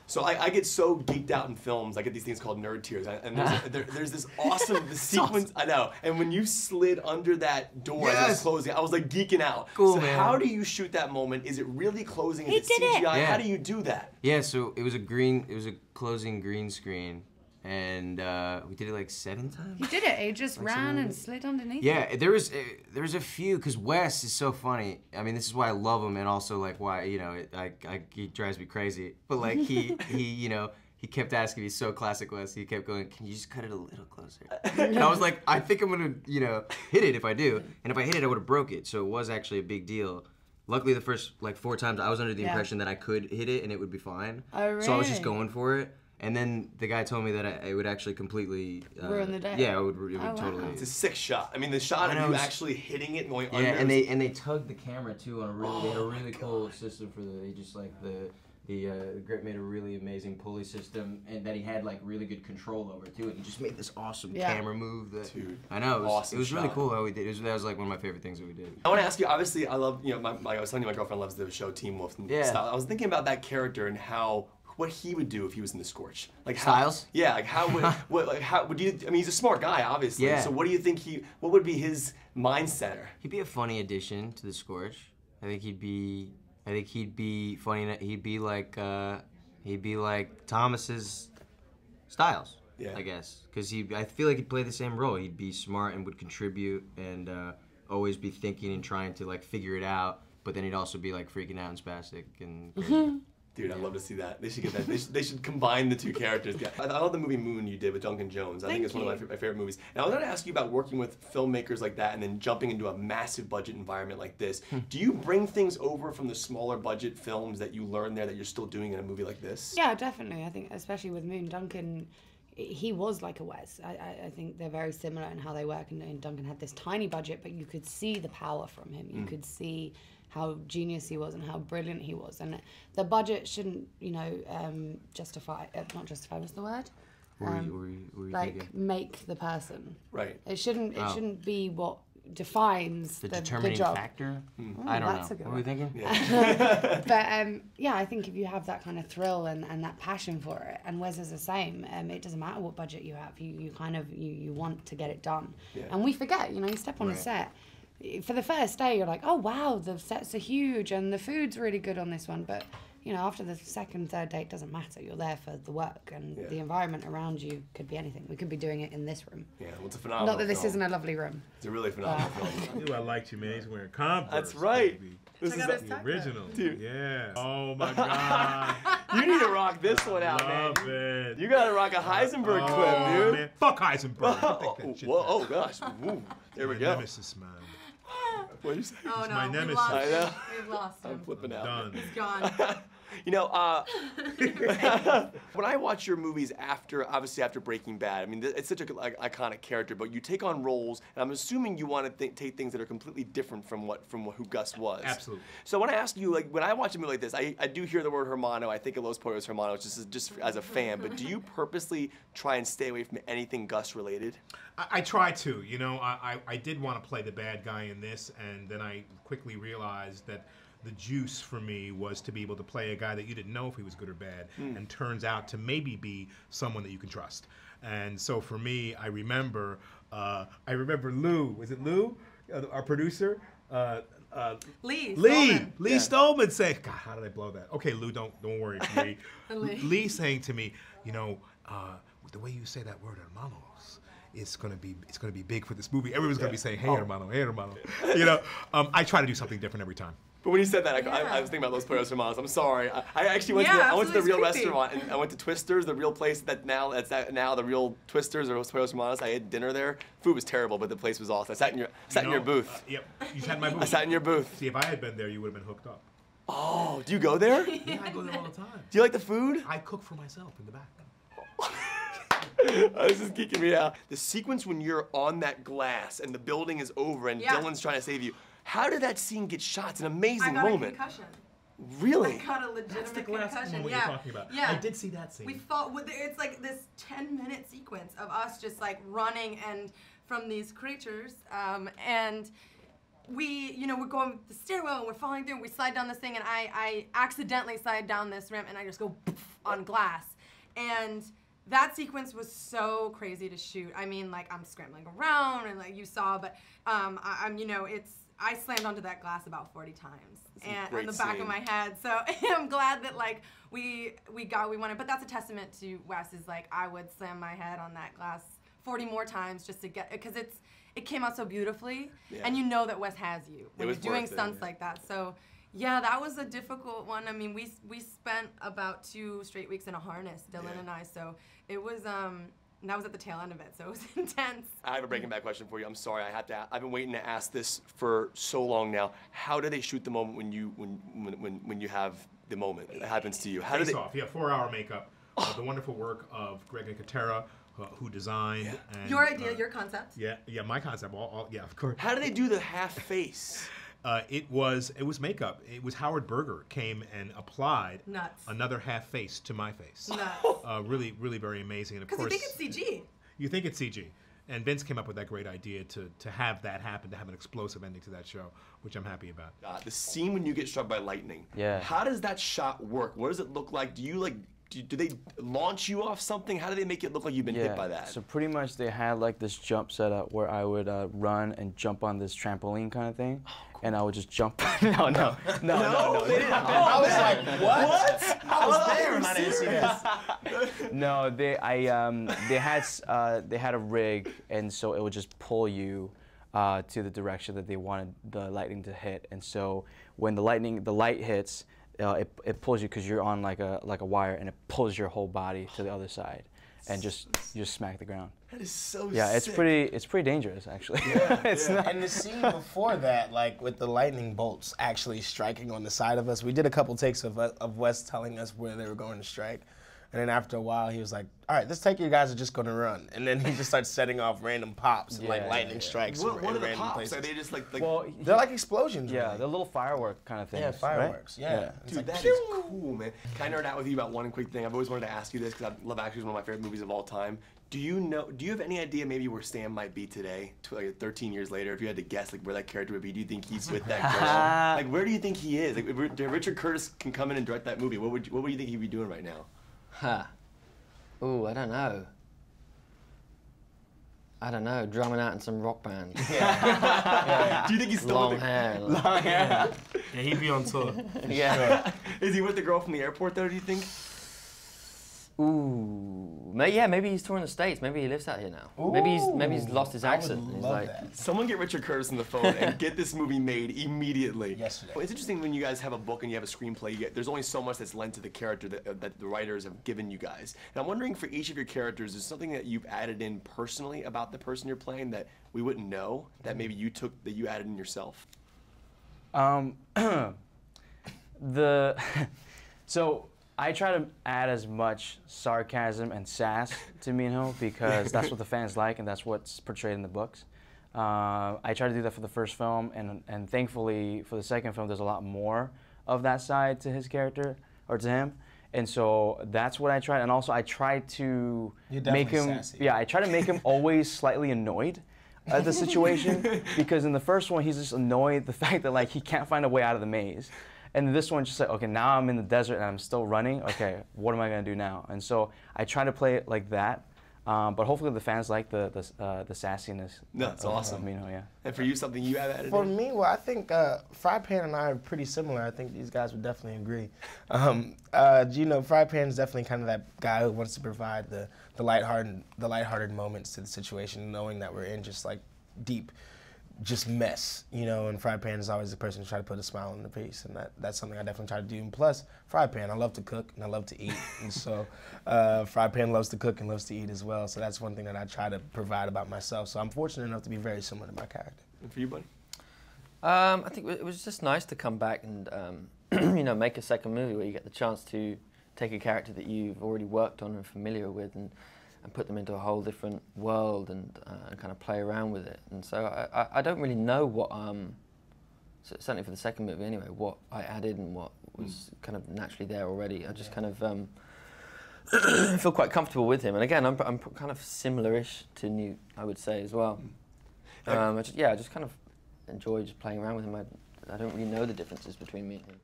So I get so geeked out in films. I get these things called nerd tears, and there's this awesome sequence. I know. And when you slid under that door as it was closing, I was like geeking out. Cool, so man. how do you shoot that moment? Is it really closing? Is it CGI? Yeah. How do you do that? Yeah, so it was a closing green screen, and we did it like 7 times. You did it. He just ran and slid underneath. Yeah, there was a few, because Wes is so funny. I mean, this is why I love him, and also like why, you know, he drives me crazy. But like he you know, he kept asking me, so classic Wes. He kept going, "Can you just cut it a little closer?" And I was like, I think I'm gonna, you know, hit it if I do. And if I hit it, I would have broke it. So it was actually a big deal. Luckily, the first like 4 times, I was under the impression that I could hit it and it would be fine. Oh, really? So I was just going for it. And then the guy told me that it would actually completely ruin the day. Yeah, it would totally. It's a sick shot. I mean, the shot of you actually hitting it and going under. Yeah, and they tugged the camera too on a really. They had a really cool system for the. They just like the Grip made a really amazing pulley system, and that he had like really good control over too. And he just made this awesome camera move. Dude, I know. It was really cool how we did. That was like one of my favorite things that we did. I want to ask you. Obviously, I love, you know, I was telling you, my girlfriend loves the show Teen Wolf and style. I was thinking about that character and what he would do if he was in the Scorch. Like Styles? Yeah, like how would you? I mean, he's a smart guy, obviously. Yeah. So what do you think what would be his mindset? He'd be a funny addition to the Scorch. I think he'd be funny. He'd be like Thomas's Styles. Yeah. I guess, because I feel like he'd play the same role. He'd be smart and would contribute and always be thinking and trying to like figure it out. But then he'd also be like freaking out and spastic and crazy. Dude, I'd love to see that. They should get that. They should combine the 2 characters. Yeah. I love the movie Moon you did with Duncan Jones. I think it's one of my favorite movies. And I was going to ask you about working with filmmakers like that and then jumping into a massive budget environment like this. Do you bring things over from the smaller budget films that you learned there that you're still doing in a movie like this? Yeah, definitely. I think especially with Moon, Duncan, he was like a Wes. I think they're very similar in how they work. And Duncan had this tiny budget, but you could see the power from him. You could see how genius he was and how brilliant he was, and the budget shouldn't, you know, not justify. What's the word? Like thinking? Make the person. Right. It shouldn't. It shouldn't be what defines the the determining job. factor. Ooh, I don't that's know. A good what were we thinking? Yeah. But yeah, I think if you have that kind of thrill and that passion for it, and Wes is the same. It doesn't matter what budget you have. You kind of you want to get it done. Yeah. And we forget. You know, you step on a set. For the first day, you're like, oh wow, the sets are huge and the food's really good on this one. But you know, after the second, third day, it doesn't matter. You're there for the work, and the environment around you could be anything. We could be doing it in this room. Yeah, well, it's a phenomenal Not that this film. isn't a lovely room. It's a really phenomenal film. Dude, I liked you, man. He's wearing Converse. That's right. Baby. This is the original. Dude. Yeah. Oh my God. You need to rock this one out, man. Love it. You gotta rock a Heisenberg clip, dude. Man. Fuck Heisenberg. Oh gosh. Ooh, there we go. Nemesis, man. What did you say? Oh He's no, my we nemesis. lost I know. him. We've lost him. I'm flipping out. Done. He's gone. You know, when I watch your movies obviously after Breaking Bad, I mean, it's such an iconic character, but you take on roles, and I'm assuming you want to take things that are completely different from who Gus was. Absolutely. So when I ask you, like, when I watch a movie like this, I do hear the word Hermano. I think of Los Pollos Hermanos just as a fan, but do you purposely try and stay away from anything Gus related? I try to. You know, I did want to play the bad guy in this, and then I quickly realized that the juice for me was to be able to play a guy that you didn't know if he was good or bad, and turns out to maybe be someone that you can trust. And so for me, I remember Lou. Was it Lou, our producer? Lee Stolman saying, God, how did I blow that? Okay, Lou, don't worry, Lee. Lee saying to me, you know, the way you say that word, hermanos, it's gonna be big for this movie. Everyone's gonna be saying, hey, hermano, hey, hermano. You know, I try to do something different every time. But when you said that, I was thinking about Los Pollos Hermanos. I'm sorry. I actually went to the real restaurant, and I went to Twister's, the real place that's now the real Twister's or Los Pollos Hermanos. I had dinner there. Food was terrible, but the place was awesome. I sat in your booth. Yep, you sat in my booth. I sat in your booth. See, if I had been there, you would have been hooked up. Oh, do you go there? Yeah, I go there all the time. Do you like the food? I cook for myself in the back. This is geeking me out. The sequence when you're on that glass and the building is over and Dylan's trying to save you. How did that scene get shot? It's an amazing moment. I got a concussion. Really? I got a legitimate concussion. What you're talking about. Yeah. I did see that scene. We fought. It's like this 10-minute sequence of us just like running and from these creatures, and we're going up the stairwell and we're falling through and we slide down this thing and I accidentally slide down this ramp and I just go poof on glass. And that sequence was so crazy to shoot. I mean, like, I'm scrambling around and like you saw, but I slammed onto that glass about 40 times and on the back of my head. So I'm glad that like we wanted, but that's a testament to Wes, is like I would slam my head on that glass 40 more times just to get, because it came out so beautifully, and you know that Wes has you when you're doing stunts like that. So yeah, that was a difficult one. I mean, we spent about 2 straight weeks in a harness, Dylan and I. So it was and that was at the tail end of it, so it was intense. I have a Breaking Bad question for you. I'm sorry, I've been waiting to ask this for so long now. How do they shoot the moment when you have the moment that happens to you? How do they? Off. Yeah, 4-hour makeup. The wonderful work of Greg Nicotera, who designed. And, your idea, your concept. Yeah, my concept. Yeah, of course. How do they do the half face? It was makeup. It was Howard Berger came and applied another half face to my face. Nuts. Really, really very amazing. And of course, you think it's CG. You think it's CG. And Vince came up with that great idea to have that happen, to have an explosive ending to that show, which I'm happy about. The scene when you get struck by lightning. Yeah. How does that shot work? What does it look like? Do you do they launch you off something? How do they make it look like you've been hit by that? So pretty much they had like this jump setup where I would run and jump on this trampoline kind of thing. And I would just jump. No. They didn't. I was like, what? I was there and I didn't see this. No, they had a rig, and so it would just pull you to the direction that they wanted the lightning to hit. And so when the light hits, it pulls you because you're on like a wire, and it pulls your whole body to the other side, and you just smack the ground. That is so sick. It's pretty dangerous actually. And the scene before that, like with the lightning bolts actually striking on the side of us, we did a couple takes of Wes telling us where they were going to strike. And then after a while, he was like, all right, this take you guys are just going to run. And then he just starts setting off random pops and like lightning strikes. What are the pops? Places. Are they just like well, they're like explosions. Yeah, they're little firework kind of things. Yeah, fireworks. Right? Yeah. Dude, that is cool, man. Can I nerd out with you about one quick thing? I've always wanted to ask you this because I Love Actually is one of my favorite movies of all time. Do you have any idea maybe where Sam might be today, 13 years later? If you had to guess like where that character would be, do you think he's with that girl? Like where do you think he is? Like if Richard Curtis can come in and direct that movie, what would you think he'd be doing right now? Ooh, I don't know. Drumming out in some rock band. Do you think he's still long with hair? Long hair. Yeah, he'd be on tour. Yeah. Is he with the girl from the airport though? Do you think? Ooh, maybe he's touring the States. Maybe he lives out here now. Ooh, maybe he's lost his accent. I would love that. Someone get Richard Curtis on the phone and get this movie made immediately. Yesterday. Well, it's interesting when you guys have a book and you have a screenplay. There's only so much that's lent to the character that the writers have given you guys. And I'm wondering for each of your characters, is something that you've added in personally about the person you're playing that we wouldn't know that maybe that you added in yourself? So I try to add as much sarcasm and sass to Minho because that's what the fans like and that's what's portrayed in the books. I try to do that for the first film, and thankfully for the second film there's a lot more of that side to his character, or to him. And so that's what I tried, and also I try to make him sassy. Yeah, I try to make him always slightly annoyed at the situation because in the first one he's just annoyed the fact that like he can't find a way out of the maze. And this one's just like, okay, now I'm in the desert and I'm still running. Okay, what am I gonna do now? And so I try to play it like that, but hopefully the fans like the sassiness. No, it's awesome. Minho, yeah. And for you, something you have added For in? me, well, I think Fry Pan and I are pretty similar. I think these guys would definitely agree. Fry Pan is definitely kind of that guy who wants to provide the lighthearted moments to the situation, knowing that we're in just like deep just mess, and Fry Pan is always the person to try to put a smile on the face, and that's something I definitely try to do. And plus, Fry Pan, I love to cook and I love to eat, and so Fry Pan loves to cook and loves to eat as well, so that's one thing that I try to provide about myself, so I'm fortunate enough to be very similar to my character. And for you, buddy? I think it was just nice to come back and, make a second movie where you get the chance to take a character that you've already worked on and familiar with and put them into a whole different world and kind of play around with it. And so I don't really know what, certainly for the second movie anyway, what I added and what was kind of naturally there already. I just kind of feel quite comfortable with him. And again, I'm kind of similar-ish to Newt, I would say, as well. I just kind of enjoy just playing around with him. I don't really know the differences between me and him.